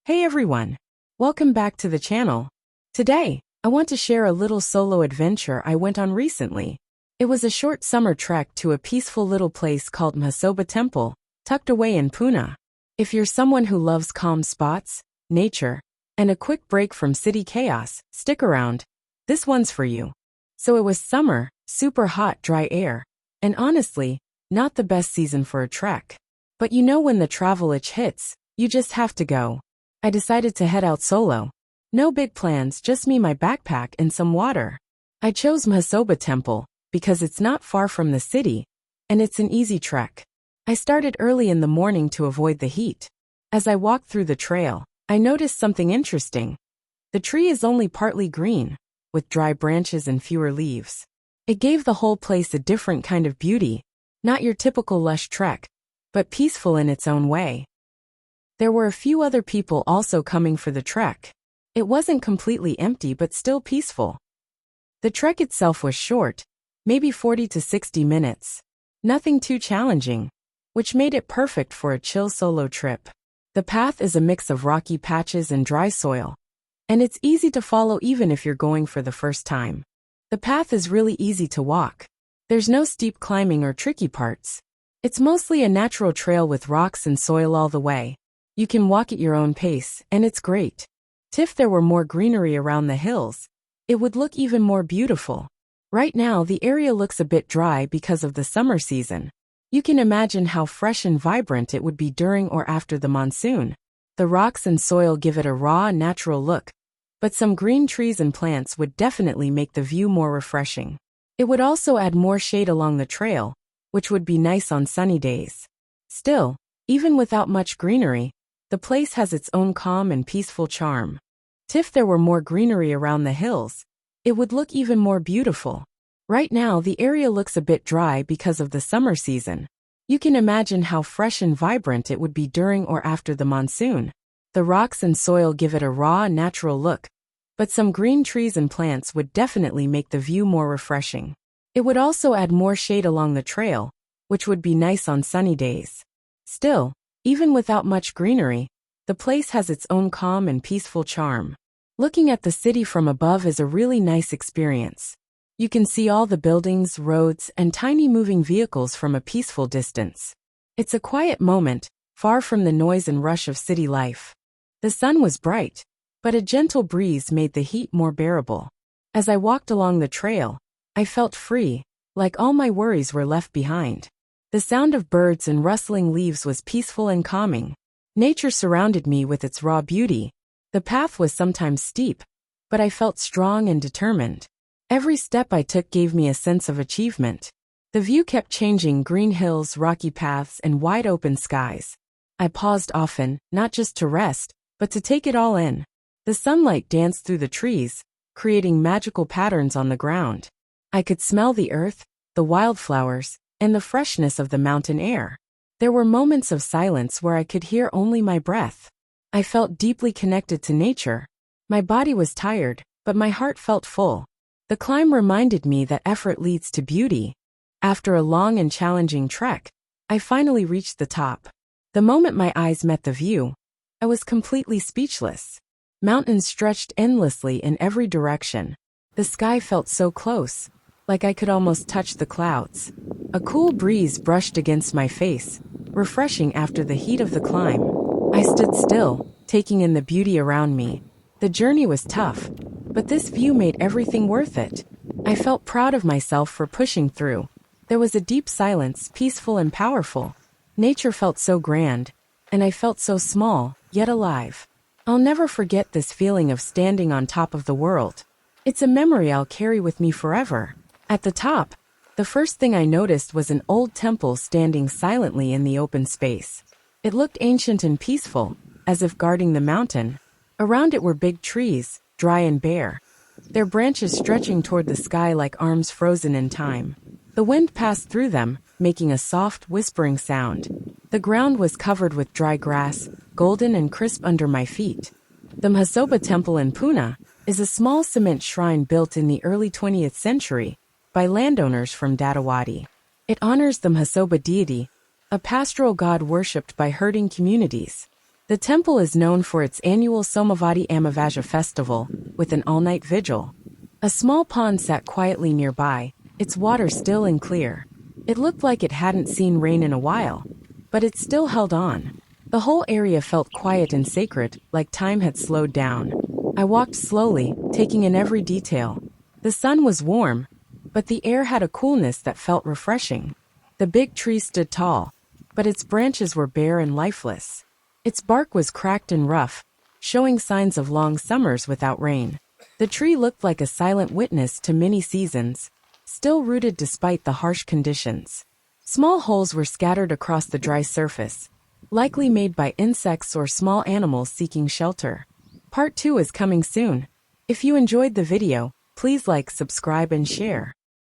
Hey everyone! Welcome back to the channel. Today, I want to share a little solo adventure I went on recently. It was a short summer trek to a peaceful little place called Mhasoba Temple, tucked away in Pune. If you're someone who loves calm spots, nature, and a quick break from city chaos, stick around. This one's for you. So it was summer, super hot, dry air, and honestly, not the best season for a trek. But you know when the travel itch hits, you just have to go. I decided to head out solo. No big plans, just me, my backpack, and some water. I chose Mhasoba Temple because it's not far from the city, and it's an easy trek. I started early in the morning to avoid the heat. As I walked through the trail, I noticed something interesting. The tree is only partly green, with dry branches and fewer leaves. It gave the whole place a different kind of beauty, not your typical lush trek, but peaceful in its own way. There were a few other people also coming for the trek. It wasn't completely empty but still peaceful. The trek itself was short, maybe 40 to 60 minutes. Nothing too challenging, which made it perfect for a chill solo trip. The path is a mix of rocky patches and dry soil, and it's easy to follow even if you're going for the first time. The path is really easy to walk. There's no steep climbing or tricky parts. It's mostly a natural trail with rocks and soil all the way. You can walk at your own pace, and it's great. If there were more greenery around the hills, it would look even more beautiful. Right now, the area looks a bit dry because of the summer season. You can imagine how fresh and vibrant it would be during or after the monsoon. The rocks and soil give it a raw, natural look, but some green trees and plants would definitely make the view more refreshing. It would also add more shade along the trail, which would be nice on sunny days. Still, even without much greenery, the place has its own calm and peaceful charm. If there were more greenery around the hills, it would look even more beautiful. Right now, the area looks a bit dry because of the summer season. You can imagine how fresh and vibrant it would be during or after the monsoon. The rocks and soil give it a raw, natural look, but some green trees and plants would definitely make the view more refreshing. It would also add more shade along the trail, which would be nice on sunny days. Still, even without much greenery, the place has its own calm and peaceful charm. Looking at the city from above is a really nice experience. You can see all the buildings, roads, and tiny moving vehicles from a peaceful distance. It's a quiet moment, far from the noise and rush of city life. The sun was bright, but a gentle breeze made the heat more bearable. As I walked along the trail, I felt free, like all my worries were left behind. The sound of birds and rustling leaves was peaceful and calming. Nature surrounded me with its raw beauty. The path was sometimes steep, but I felt strong and determined. Every step I took gave me a sense of achievement. The view kept changing: green hills, rocky paths, and wide open skies. I paused often, not just to rest, but to take it all in. The sunlight danced through the trees, creating magical patterns on the ground. I could smell the earth, the wildflowers, and the freshness of the mountain air. There were moments of silence where I could hear only my breath. I felt deeply connected to nature. My body was tired, but my heart felt full. The climb reminded me that effort leads to beauty. After a long and challenging trek, I finally reached the top. The moment my eyes met the view, I was completely speechless. Mountains stretched endlessly in every direction. The sky felt so close, like I could almost touch the clouds. A cool breeze brushed against my face, refreshing after the heat of the climb. I stood still, taking in the beauty around me. The journey was tough, but this view made everything worth it. I felt proud of myself for pushing through. There was a deep silence, peaceful and powerful. Nature felt so grand, and I felt so small, yet alive. I'll never forget this feeling of standing on top of the world. It's a memory I'll carry with me forever. At the top, the first thing I noticed was an old temple standing silently in the open space. It looked ancient and peaceful, as if guarding the mountain. Around it were big trees, dry and bare, their branches stretching toward the sky like arms frozen in time. The wind passed through them, making a soft, whispering sound. The ground was covered with dry grass, golden and crisp under my feet. The Mhasoba Temple in Pune is a small cement shrine built in the early 20th century by landowners from Datawadi. It honors the Mhasoba deity, a pastoral god worshipped by herding communities. The temple is known for its annual Somavati Amavasya festival, with an all-night vigil. A small pond sat quietly nearby, its water still and clear. It looked like it hadn't seen rain in a while, but it still held on. The whole area felt quiet and sacred, like time had slowed down. I walked slowly, taking in every detail. The sun was warm, but the air had a coolness that felt refreshing. The big tree stood tall, but its branches were bare and lifeless. Its bark was cracked and rough, showing signs of long summers without rain. The tree looked like a silent witness to many seasons, still rooted despite the harsh conditions. Small holes were scattered across the dry surface, likely made by insects or small animals seeking shelter. Part 2 is coming soon. If you enjoyed the video, please like, subscribe, and share.